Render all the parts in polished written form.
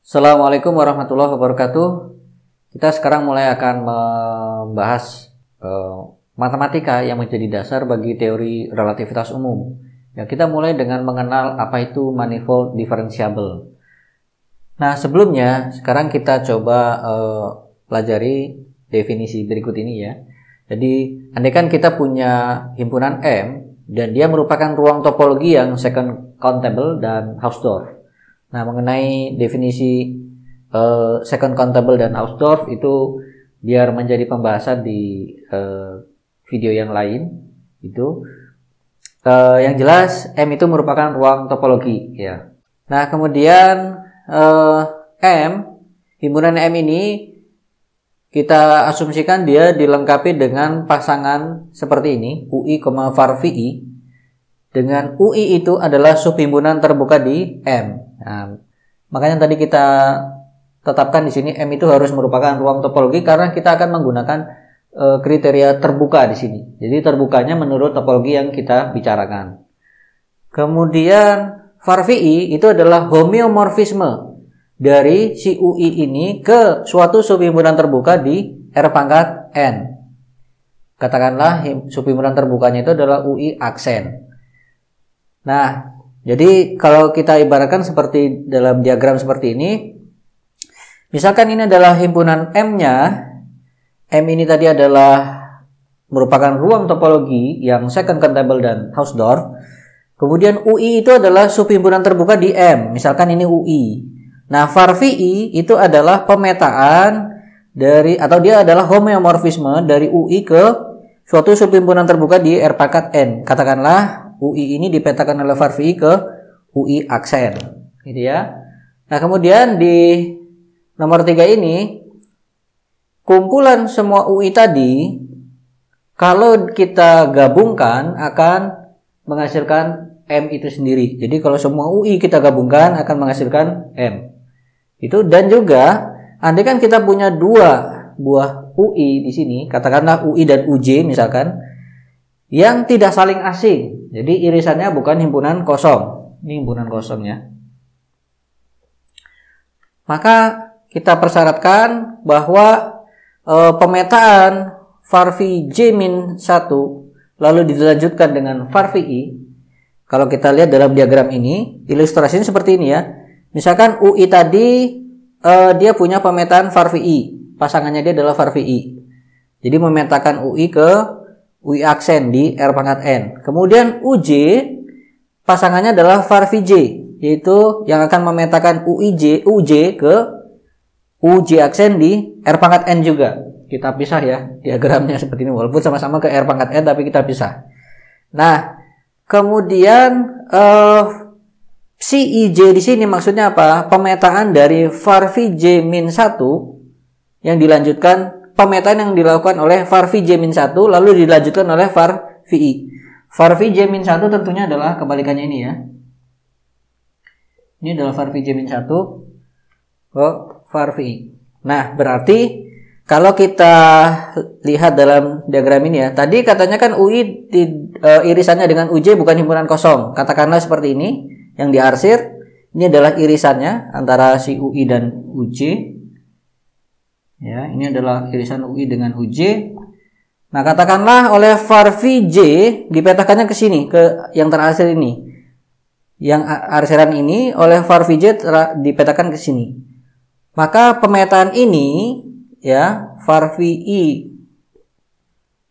Assalamualaikum warahmatullahi wabarakatuh. Kita sekarang mulai akan membahas matematika yang menjadi dasar bagi teori relativitas umum. Ya, kita mulai dengan mengenal apa itu manifold differentiable. Nah, sebelumnya sekarang kita coba pelajari definisi berikut ini ya. Jadi, andaikan kita punya himpunan M dan dia merupakan ruang topologi yang second countable dan Hausdorff. Nah, mengenai definisi second countable dan Hausdorff itu biar menjadi pembahasan di video yang lain. Itu yang jelas M itu merupakan ruang topologi ya. Nah, kemudian himpunan M ini kita asumsikan dia dilengkapi dengan pasangan seperti ini, UI, var VI. Dengan UI itu adalah subhimpunan terbuka di M. Nah, makanya tadi kita tetapkan di sini M itu harus merupakan ruang topologi karena kita akan menggunakan kriteria terbuka di sini. Jadi terbukanya menurut topologi yang kita bicarakan. Kemudian var VI itu adalah homeomorfisme dari si UI ini ke suatu subhimpunan terbuka di R pangkat N. Katakanlah subhimpunan terbukanya itu adalah UI aksen. Nah, jadi kalau kita ibaratkan seperti dalam diagram seperti ini, misalkan ini adalah himpunan M-nya, M ini tadi adalah merupakan ruang topologi yang second countable dan Hausdorff. Kemudian UI itu adalah subhimpunan terbuka di M, misalkan ini UI. Nah, var VI itu adalah pemetaan dari, atau dia adalah homeomorfisme dari UI ke suatu subhimpunan terbuka di R pangkat N. Katakanlah UI ini dipetakan oleh var VI ke UI aksen, gitu ya. Nah, kemudian di nomor 3 ini, kumpulan semua UI tadi, kalau kita gabungkan akan menghasilkan M itu sendiri. Jadi kalau semua UI kita gabungkan akan menghasilkan M. Itu, dan juga andaikan kita punya dua buah UI di sini, katakanlah UI dan UJ misalkan, yang tidak saling asing. Jadi irisannya bukan himpunan kosong. Ini himpunan kosongnya. Maka kita persyaratkan bahwa pemetaan var VI J-1 lalu dilanjutkan dengan var VI. Kalau kita lihat dalam diagram ini, ilustrasinya seperti ini ya. Misalkan UI tadi dia punya pemetaan var VI. Pasangannya dia adalah var VI. Jadi memetakan UI ke UI aksen di R pangkat N. Kemudian UJ pasangannya adalah var VJ, yaitu yang akan memetakan UJ ke UJ aksen di R pangkat N juga. Kita pisah ya diagramnya seperti ini, walaupun sama-sama ke R pangkat N tapi kita pisah. Nah, kemudian si IJ di sini maksudnya apa? Pemetaan dari var VJ-1 yang dilanjutkan, pemetaan yang dilakukan oleh var VJ-1 lalu dilanjutkan oleh var VI. Var VJ-1 tentunya adalah kebalikannya ini ya. Ini adalah var VJ-1 ke var VI. Nah, berarti kalau kita lihat dalam diagram ini ya, tadi katanya kan UI irisannya dengan UJ bukan himpunan kosong. Katakanlah seperti ini yang diarsir. Ini adalah irisannya antara si UI dan UJ. Ya, ini adalah irisan UI dengan UJ. Nah, katakanlah oleh var VJ dipetakannya ke sini, ke yang terarsir ini. Yang arsiran ini oleh var VJ dipetakan ke sini. Maka pemetaan ini ya, var VI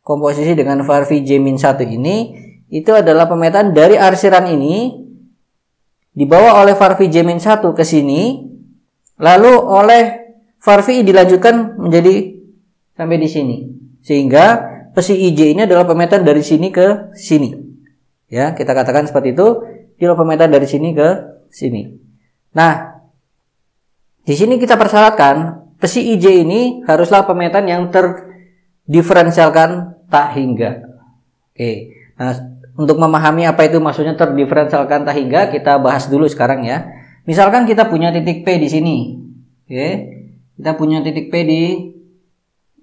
komposisi dengan var VJ-1 ini itu adalah pemetaan dari arsiran ini dibawa oleh var VJ-1 ke sini, lalu oleh var VI dilanjutkan menjadi sampai di sini. Sehingga psi IJ ini adalah pemetaan dari sini ke sini. Ya, kita katakan seperti itu, dia adalah pemetaan dari sini ke sini. Nah, di sini kita persyaratkan psi IJ ini haruslah pemetaan yang terdiferensialkan tak hingga. Oke. Nah, untuk memahami apa itu maksudnya terdiferensialkan tak hingga, kita bahas dulu sekarang ya. Misalkan kita punya titik P di sini. Oke. Kita punya titik P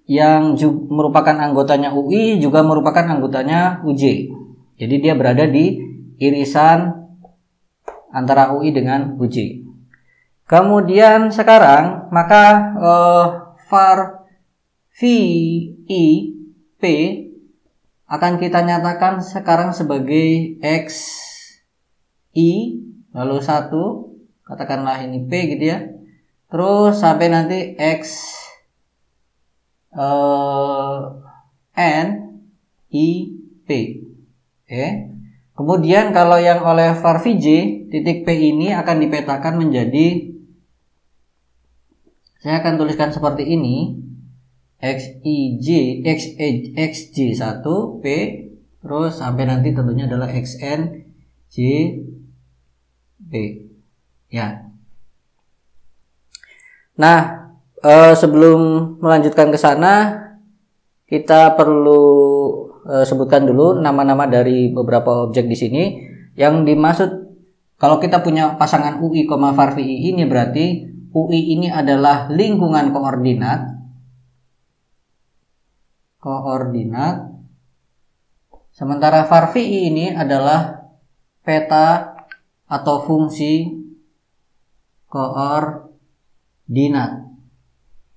yang merupakan anggotanya UI, juga merupakan anggotanya UJ. Jadi dia berada di irisan antara UI dengan UJ. Kemudian sekarang maka var VI P akan kita nyatakan sekarang sebagai X I lalu 1, katakanlah ini P gitu ya. Terus sampai nanti X N I P. Oke. Kemudian kalau yang oleh var VJ titik P ini akan dipetakan menjadi, saya akan tuliskan seperti ini, XJ1 P, terus sampai nanti tentunya adalah XN J P. Ya. Nah, sebelum melanjutkan ke sana, kita perlu sebutkan dulu nama-nama dari beberapa objek di sini. Yang dimaksud kalau kita punya pasangan UI, var VI ini berarti UI ini adalah lingkungan koordinat. Sementara var VI ini adalah peta atau fungsi koordinat.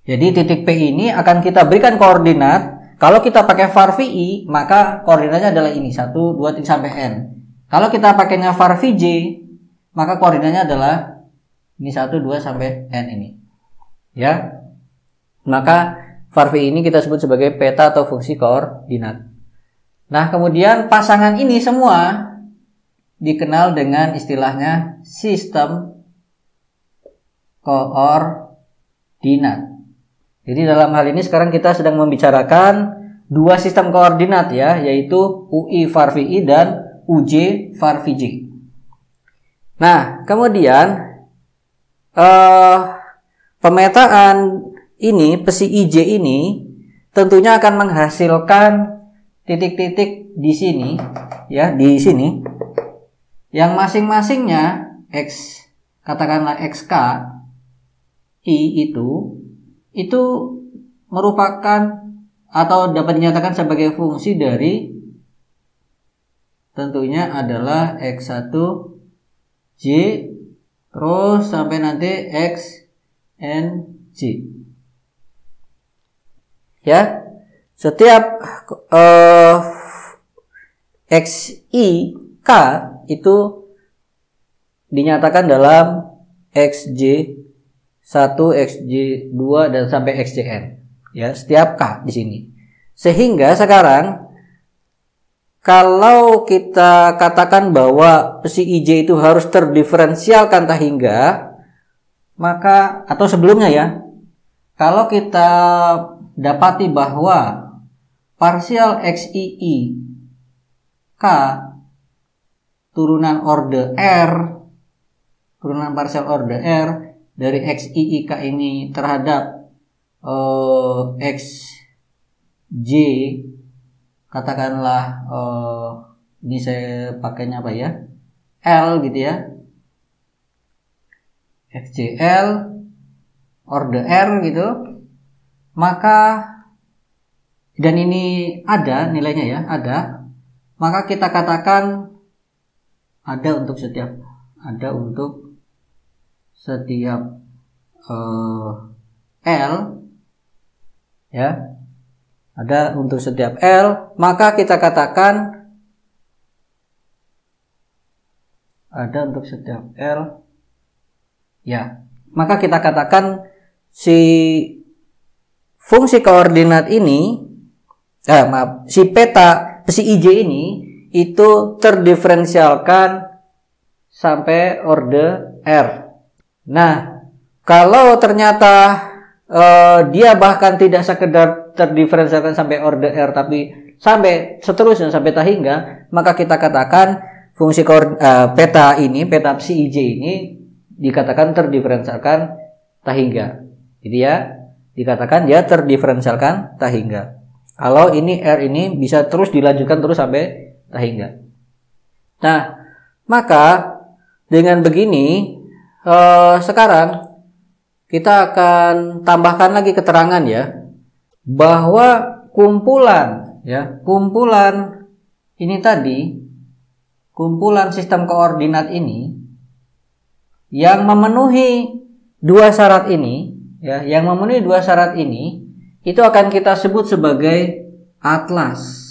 Jadi titik P ini akan kita berikan koordinat. Kalau kita pakai var VI, maka koordinatnya adalah ini 1, 2, 3 sampai N. Kalau kita pakainya var VJ, maka koordinatnya adalah ini 1, 2 sampai N ini. Ya. Maka var VI ini kita sebut sebagai peta atau fungsi koordinat. Nah, kemudian pasangan ini semua dikenal dengan istilahnya sistem koordinat. Jadi dalam hal ini sekarang kita sedang membicarakan dua sistem koordinat ya, yaitu UI var VI dan UJ var VJ. Nah, kemudian pemetaan ini, psi IJ ini tentunya akan menghasilkan titik-titik di sini ya, di sini yang masing-masingnya X, katakanlah XK I itu merupakan atau dapat dinyatakan sebagai fungsi dari tentunya adalah X1 J terus sampai nanti X N J. Ya, setiap XI K itu dinyatakan dalam XJ1, XJ2 dan sampai XJN. Ya, setiap K di sini. Sehingga sekarang kalau kita katakan bahwa psi IJ itu harus terdiferensialkan tak hingga, maka atau sebelumnya ya, kalau kita dapati bahwa parsial XII K turunan orde R, turunan parsial orde R dari XII K ini terhadap XJ, katakanlah ini saya pakainya apa ya, L gitu ya, XJL orde R gitu, maka dan ini ada nilainya ya, ada, maka kita katakan ada untuk setiap L ya, ada untuk setiap L, maka kita katakan ada untuk setiap L ya, maka kita katakan si fungsi koordinat ini si peta psi IJ ini itu terdiferensialkan sampai orde R. Nah, kalau ternyata dia bahkan tidak sekedar terdiferensialkan sampai orde R, tapi sampai seterusnya sampai tak hingga, maka kita katakan fungsi peta ini, peta psi IJ ini dikatakan terdiferensialkan tak hingga. Jadi ya, dikatakan dia terdiferensialkan tak hingga. Kalau ini R ini bisa terus dilanjutkan terus sampai tak hingga. Nah, maka dengan begini sekarang kita akan tambahkan lagi keterangan ya, bahwa kumpulan ini tadi, kumpulan sistem koordinat ini yang memenuhi dua syarat ini, ya, yang memenuhi dua syarat ini, itu akan kita sebut sebagai atlas.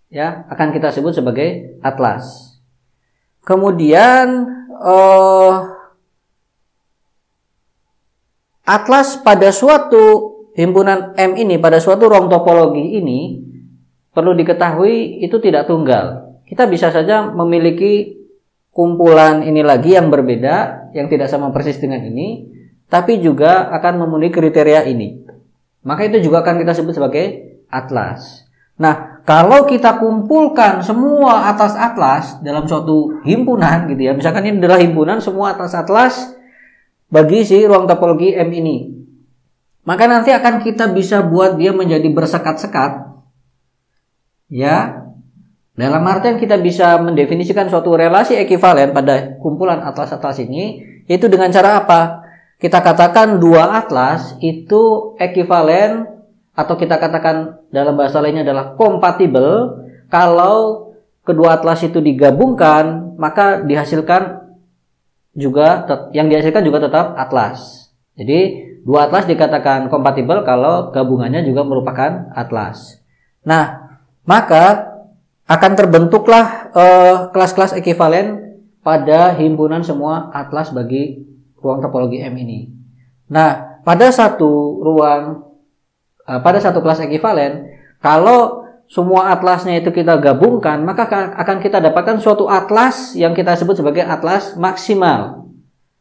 Ya, akan kita sebut sebagai atlas. Kemudian atlas pada suatu himpunan M ini, pada suatu ruang topologi ini, perlu diketahui itu tidak tunggal. Kita bisa saja memiliki kumpulan ini lagi yang berbeda, yang tidak sama persis dengan ini, tapi juga akan memenuhi kriteria ini. Maka itu juga akan kita sebut sebagai atlas. Nah, kalau kita kumpulkan semua atlas-atlas dalam suatu himpunan gitu ya, misalkan ini adalah himpunan semua atlas-atlas bagi si ruang topologi M ini, maka nanti akan kita bisa buat dia menjadi bersekat-sekat. Ya, dalam artian kita bisa mendefinisikan suatu relasi ekivalen pada kumpulan atlas-atlas ini, yaitu dengan cara apa? Kita katakan dua atlas itu ekivalen, atau kita katakan dalam bahasa lainnya adalah kompatibel. Kalau kedua atlas itu digabungkan, maka dihasilkan juga, yang dihasilkan juga tetap atlas. Jadi dua atlas dikatakan kompatibel kalau gabungannya juga merupakan atlas. Nah, maka akan terbentuklah kelas-kelas ekivalen pada himpunan semua atlas bagi ruang topologi M ini. Nah, pada satu kelas ekivalen, kalau semua atlasnya itu kita gabungkan, maka akan kita dapatkan suatu atlas yang kita sebut sebagai atlas maksimal.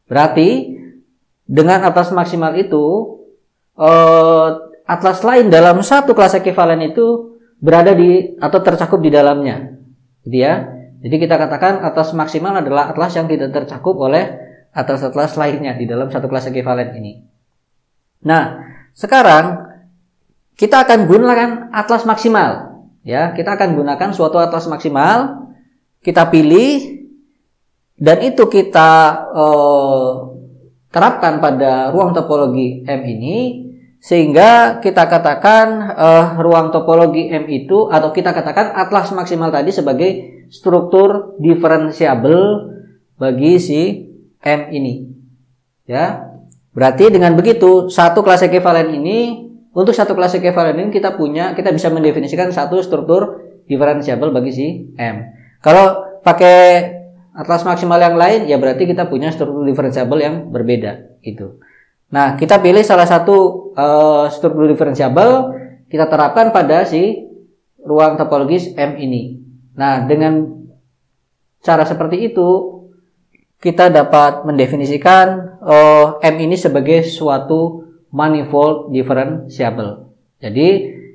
Berarti dengan atlas maksimal itu, atlas lain dalam satu kelas ekivalen itu berada di atau tercakup di dalamnya, gitu ya. Jadi kita katakan atlas maksimal adalah atlas yang tidak tercakup oleh atlas-atlas lainnya di dalam satu kelas ekivalen ini. Nah, sekarang kita akan gunakan atlas maksimal, ya. Kita akan gunakan suatu atlas maksimal, kita pilih, dan itu kita terapkan pada ruang topologi M ini, sehingga kita katakan ruang topologi M itu, atau kita katakan atlas maksimal tadi sebagai struktur diferensiabel bagi si M ini, ya. Berarti dengan begitu satu kelas ekivalen ini, untuk satu kelas ekivalen ini kita bisa mendefinisikan satu struktur diferensiabel bagi si M. Kalau pakai atlas maksimal yang lain, ya berarti kita punya struktur diferensiabel yang berbeda gitu. Nah, kita pilih salah satu struktur diferensiabel, kita terapkan pada si ruang topologis M ini. Nah, dengan cara seperti itu kita dapat mendefinisikan M ini sebagai suatu manifold diferensiabel. Jadi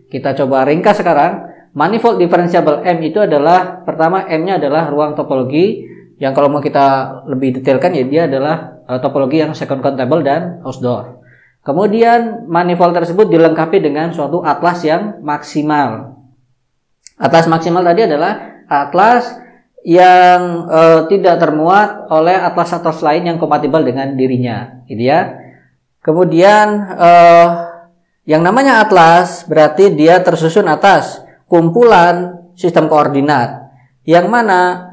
kita coba ringkas sekarang. Manifold diferensiabel M itu adalah, pertama, M-nya adalah ruang topologi yang kalau mau kita lebih detailkan, ya dia adalah topologi yang second countable dan Hausdorff. Kemudian manifold tersebut dilengkapi dengan suatu atlas yang maksimal. Atlas maksimal tadi adalah atlas yang tidak termuat oleh atlas-atlas lain yang kompatibel dengan dirinya, gitu ya. Kemudian yang namanya atlas berarti dia tersusun atas kumpulan sistem koordinat, yang mana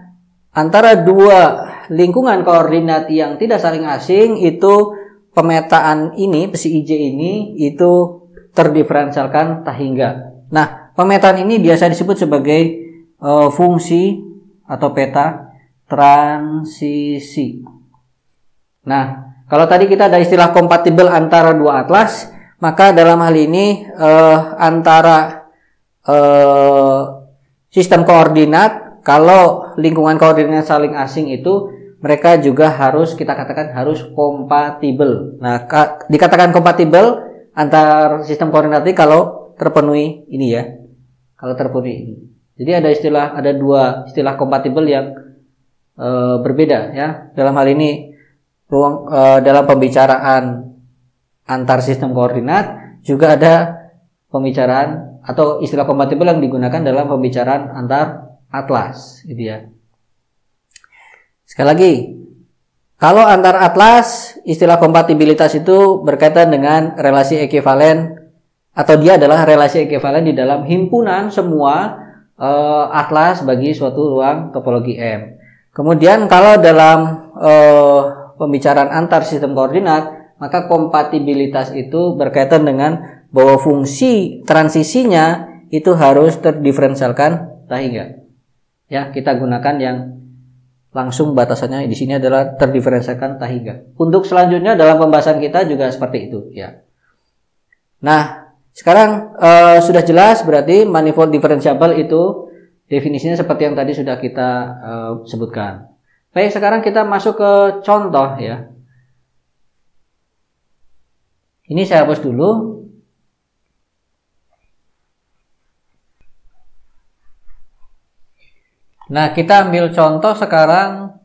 antara dua lingkungan koordinat yang tidak saling asing itu pemetaan ini, si IJ ini itu terdiferensialkan tak hingga. Nah, pemetaan ini biasa disebut sebagai fungsi atau peta transisi. Nah, kalau tadi kita ada istilah kompatibel antara dua atlas, maka dalam hal ini antara sistem koordinat, kalau lingkungan koordinat saling asing itu mereka juga harus, kita katakan harus kompatibel. Nah, dikatakan kompatibel antar sistem koordinat ini kalau terpenuhi ini, ya. Kalau terpenuhi ini. Jadi ada dua istilah kompatibel yang berbeda, ya. Dalam hal ini dalam pembicaraan antar sistem koordinat juga ada pembicaraan atau istilah kompatibel yang digunakan dalam pembicaraan antar atlas, gitu ya. Sekali lagi, kalau antar atlas, istilah kompatibilitas itu berkaitan dengan relasi ekivalen, atau dia adalah relasi ekivalen di dalam himpunan semua atlas bagi suatu ruang topologi M. Kemudian kalau dalam pembicaraan antar sistem koordinat, maka kompatibilitas itu berkaitan dengan bahwa fungsi transisinya itu harus terdiferensialkan tahingga. Ya, kita gunakan yang langsung batasannya di sini adalah terdiferensialkan tahingga. Untuk selanjutnya dalam pembahasan kita juga seperti itu, ya. Nah, sekarang sudah jelas berarti manifold diferensiabel itu definisinya seperti yang tadi sudah kita sebutkan. Baik, sekarang kita masuk ke contoh, ya. Ini saya hapus dulu. Nah, kita ambil contoh sekarang,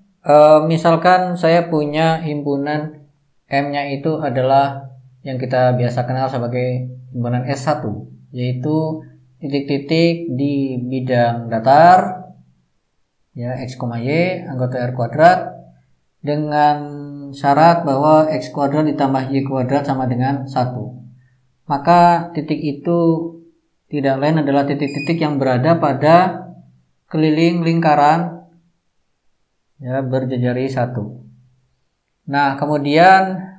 misalkan saya punya himpunan M-nya itu adalah yang kita biasa kenal sebagai himpunan S1, yaitu titik-titik di bidang datar, ya, X, Y, anggota R kuadrat, dengan syarat bahwa X kuadrat ditambah Y kuadrat sama dengan 1. Maka titik itu tidak lain adalah titik-titik yang berada pada keliling lingkaran, ya, berjejari 1. Nah, kemudian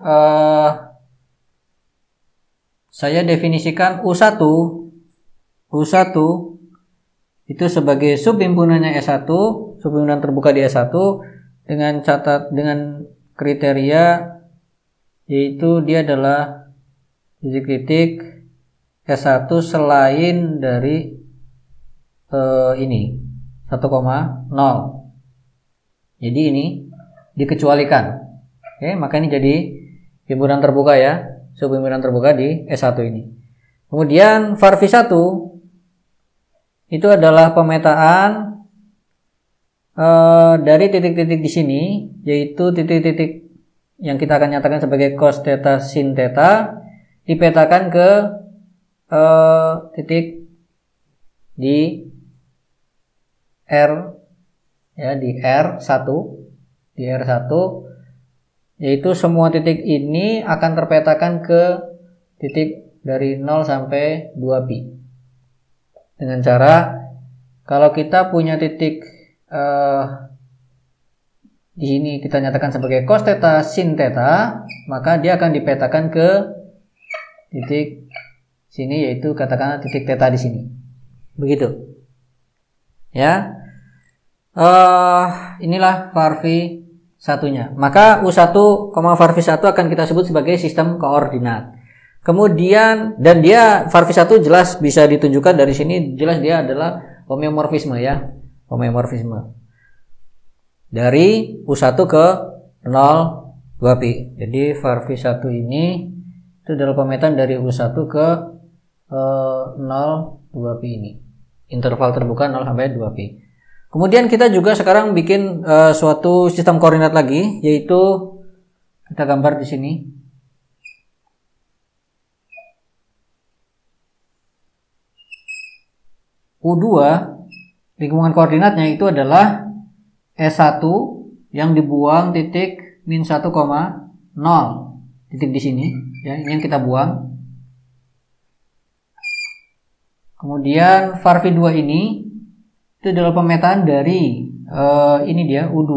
saya definisikan U1 itu sebagai subhimpunannya S1, subhimpunan terbuka di S1 dengan kriteria yaitu dia adalah titik-titik S1 selain dari ini 1,0. Jadi ini dikecualikan. Oke, maka ini jadi himpunan terbuka, ya, subhimpunan terbuka di S1 ini. Kemudian VARV1 itu adalah pemetaan dari titik-titik di sini, yaitu titik-titik yang kita akan nyatakan sebagai cos theta sin theta dipetakan ke titik di R, ya, di R1, yaitu semua titik ini akan terpetakan ke titik dari 0 sampai 2pi. Dengan cara kalau kita punya titik di sini kita nyatakan sebagai cos theta sin theta, maka dia akan dipetakan ke titik sini, yaitu katakanlah titik theta di sini. Begitu. Ya. Inilah VARV satunya. Maka U1, VARV1 akan kita sebut sebagai sistem koordinat. Kemudian, dan dia VARV1 jelas bisa ditunjukkan dari sini, jelas dia adalah homeomorfisme, ya. Homeomorfisme. Dari U1 ke 0, 2pi. Jadi VARV1 ini itu adalah pemetaan dari U1 ke 0, 2pi ini. Interval terbuka 0 sampai 2pi. Kemudian kita juga sekarang bikin suatu sistem koordinat lagi, yaitu kita gambar di sini. U2 lingkungan koordinatnya itu adalah S1 yang dibuang titik min 1,0, titik di sini, ya, ini yang kita buang. Kemudian VARV2 ini itu adalah pemetaan dari ini dia U2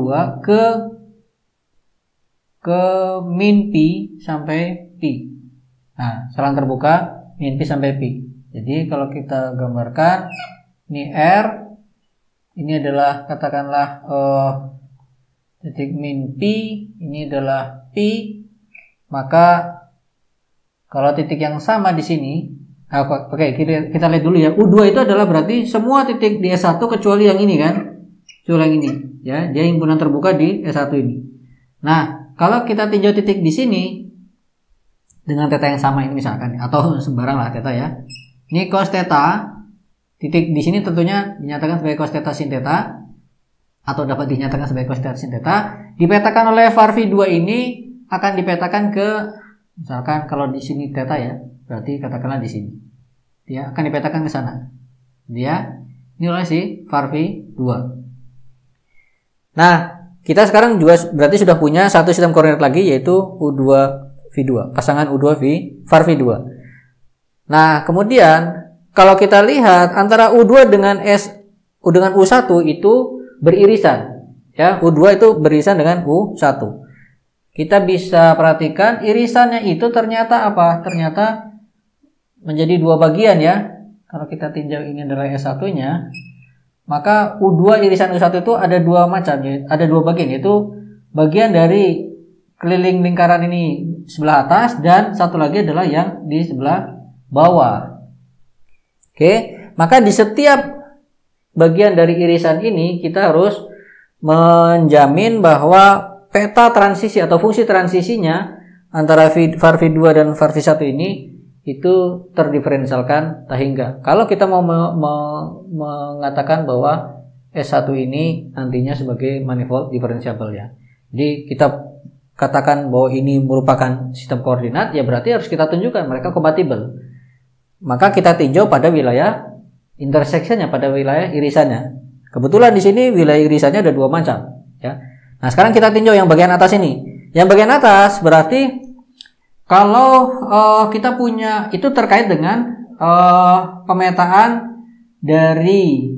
ke min pi sampai pi. Nah, selang terbuka min pi sampai pi. Jadi kalau kita gambarkan ini R, ini adalah katakanlah titik min pi, ini adalah pi. Maka kalau titik yang sama di sini, oke, kita lihat dulu, ya. U2 itu adalah berarti semua titik di S1 kecuali yang ini, kan? Kecuali yang ini, ya. Dia himpunan terbuka di S1 ini. Nah, kalau kita tinjau titik di sini dengan theta yang sama ini misalkan, atau sembarang lah theta, ya. Ini cos theta, titik di sini tentunya dinyatakan sebagai cos theta sin theta, atau dapat dinyatakan sebagai cos theta sin theta, dipetakan oleh VARV2 ini akan dipetakan ke, misalkan kalau di sini theta, ya, berarti katakanlah di sini. Dia akan dipetakan ke sana. Dia ini oleh si VARV2. Nah, kita sekarang juga berarti sudah punya satu sistem koordinat lagi, yaitu U2V2, pasangan VARV2. Nah, kemudian kalau kita lihat antara U2 dengan U1 itu beririsan, ya. U2 itu beririsan dengan U1. kita bisa perhatikan irisannya itu ternyata apa? Ternyata menjadi dua bagian ya. Kalau kita tinjau ini adalah S1-nya, maka U2 irisan U1 itu ada dua macam, ada dua bagian, yaitu bagian dari keliling lingkaran ini sebelah atas dan satu lagi adalah yang di sebelah bawah. Oke, maka di setiap bagian dari irisan ini kita harus menjamin bahwa peta transisi atau fungsi transisinya antara var V2 dan var V1 ini itu terdiferensialkan tahingga. Kalau kita mau mengatakan bahwa S1 ini nantinya sebagai manifold differentiable ya. Jadi kita katakan bahwa ini merupakan sistem koordinat, ya berarti harus kita tunjukkan mereka kompatibel. Maka kita tinjau pada wilayah interseksinya, pada wilayah irisannya. Kebetulan di sini wilayah irisannya ada dua macam ya. Nah, sekarang kita tinjau yang bagian atas ini. Yang bagian atas berarti kalau kita punya itu terkait dengan pemetaan dari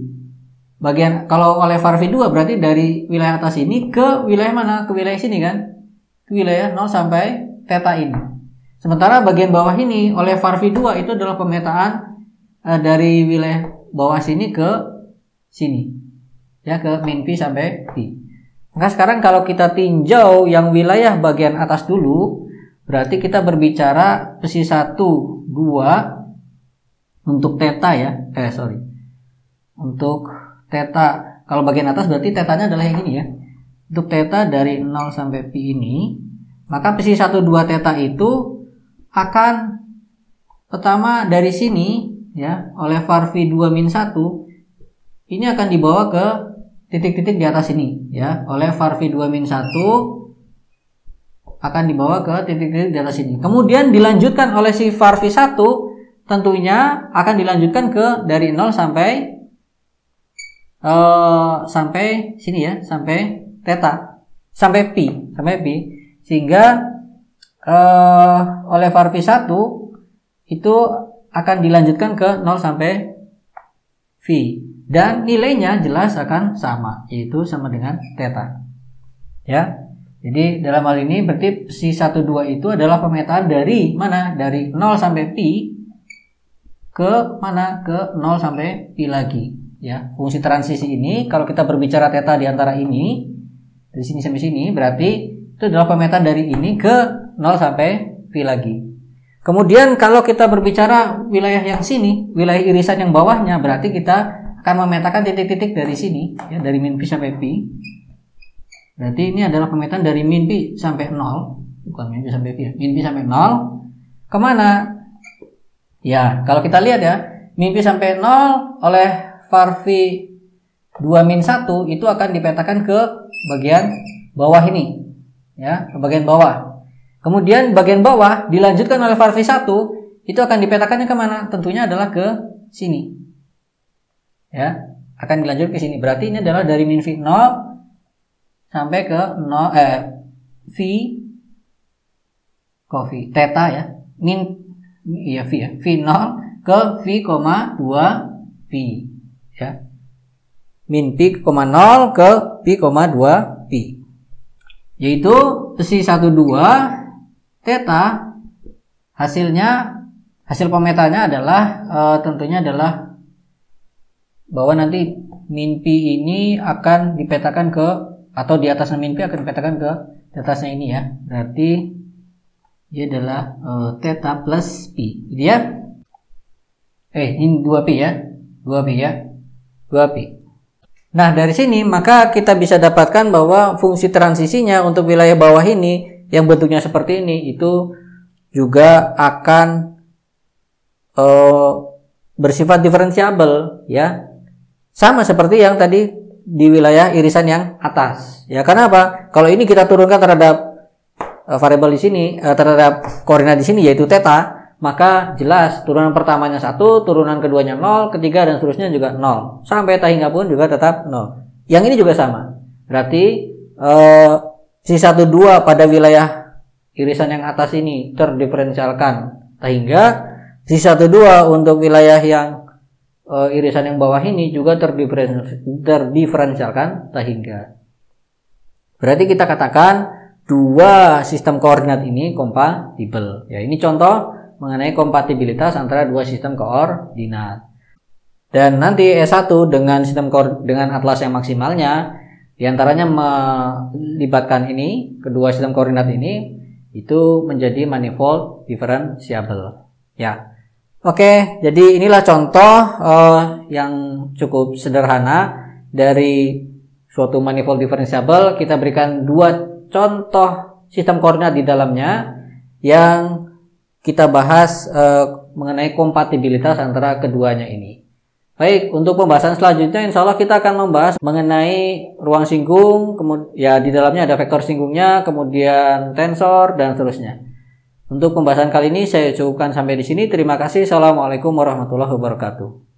bagian, kalau oleh var V2 berarti dari wilayah atas ini ke wilayah mana? Ke wilayah sini kan? Ke wilayah 0 sampai theta ini. Sementara bagian bawah ini oleh var V2 itu adalah pemetaan dari wilayah bawah sini ke sini. Ya, ke min P sampai P. Maka sekarang kalau kita tinjau yang wilayah bagian atas dulu, berarti kita berbicara besi 1, 2 untuk theta ya. Untuk theta, kalau bagian atas berarti tetanya adalah yang ini ya. Untuk theta dari 0 sampai P ini, maka besi 1, 2 theta itu akan pertama dari sini ya, oleh var V2 min 1 ini akan dibawa ke titik-titik di atas ini ya, oleh var V2 min 1 akan dibawa ke titik-titik di atas ini. Kemudian dilanjutkan oleh si var V1 tentunya akan dilanjutkan ke dari 0 sampai sini ya, sampai theta, sampai P, sehingga oleh var V1 itu akan dilanjutkan ke 0 sampai V. Dan nilainya jelas akan sama, yaitu sama dengan theta. Ya. Jadi dalam hal ini berarti si 12 itu adalah pemetaan dari mana? Dari 0 sampai P ke mana? Ke 0 sampai P lagi. Ya. Fungsi transisi ini kalau kita berbicara theta di antara ini, dari sini sampai sini, berarti itu adalah pemetaan dari ini ke 0 sampai P lagi. Kemudian kalau kita berbicara wilayah yang sini, wilayah irisan yang bawahnya, berarti kita akan memetakan titik-titik dari sini ya, dari min P sampai P. Berarti ini adalah pemetaan dari min P sampai 0, bukan min P sampai P ya, min P sampai 0 kemana? Ya, kalau kita lihat ya, min P sampai 0 oleh var V2 min 1 itu akan dipetakan ke bagian bawah ini ya, ke bagian bawah. Kemudian bagian bawah dilanjutkan oleh var V1 itu akan dipetakannya kemana? Tentunya adalah ke sini. Ya, akan dilanjut ke sini. Berarti ini adalah dari min V0 sampai ke 0 V theta ya. Min ya V ya. V0 ke V, 2 P ya. Min P, 0 ke P, 2 P. Yaitu besi 12 theta hasil pemetanya adalah tentunya adalah bahwa nanti min P ini akan dipetakan ke, atau di atasnya min P akan dipetakan ke di atasnya ini ya. Berarti dia adalah theta plus P. Jadi ya. Ini 2P ya. 2P ya. 2P. Nah, dari sini maka kita bisa dapatkan bahwa fungsi transisinya untuk wilayah bawah ini yang bentuknya seperti ini itu juga akan bersifat diferensiabel ya. Sama seperti yang tadi di wilayah irisan yang atas. Ya, karena apa? Kalau ini kita turunkan terhadap variabel di sini, terhadap koordinat di sini yaitu theta, maka jelas turunan pertamanya 1, turunan keduanya 0, ketiga dan seterusnya juga 0. Sampai tahingga pun juga tetap 0. Yang ini juga sama. Berarti si 12 pada wilayah irisan yang atas ini terdiferensialkan tahingga, si 12 untuk wilayah yang irisan yang bawah ini juga terdiferensialkan tahingga. Berarti kita katakan dua sistem koordinat ini kompatibel. Ya, ini contoh mengenai kompatibilitas antara dua sistem koordinat. Dan nanti S1 dengan dengan atlas yang maksimalnya diantaranya melibatkan ini, kedua sistem koordinat ini itu menjadi manifold differentiable. Ya. Oke, jadi inilah contoh yang cukup sederhana dari suatu manifold differentiable. Kita berikan dua contoh sistem koordinat di dalamnya yang kita bahas mengenai kompatibilitas antara keduanya ini. Baik, untuk pembahasan selanjutnya insya Allah kita akan membahas mengenai ruang singgung, kemudian ya di dalamnya ada vektor singgungnya, kemudian tensor dan seterusnya. Untuk pembahasan kali ini saya cukupkan sampai di sini. Terima kasih. Assalamualaikum warahmatullahi wabarakatuh.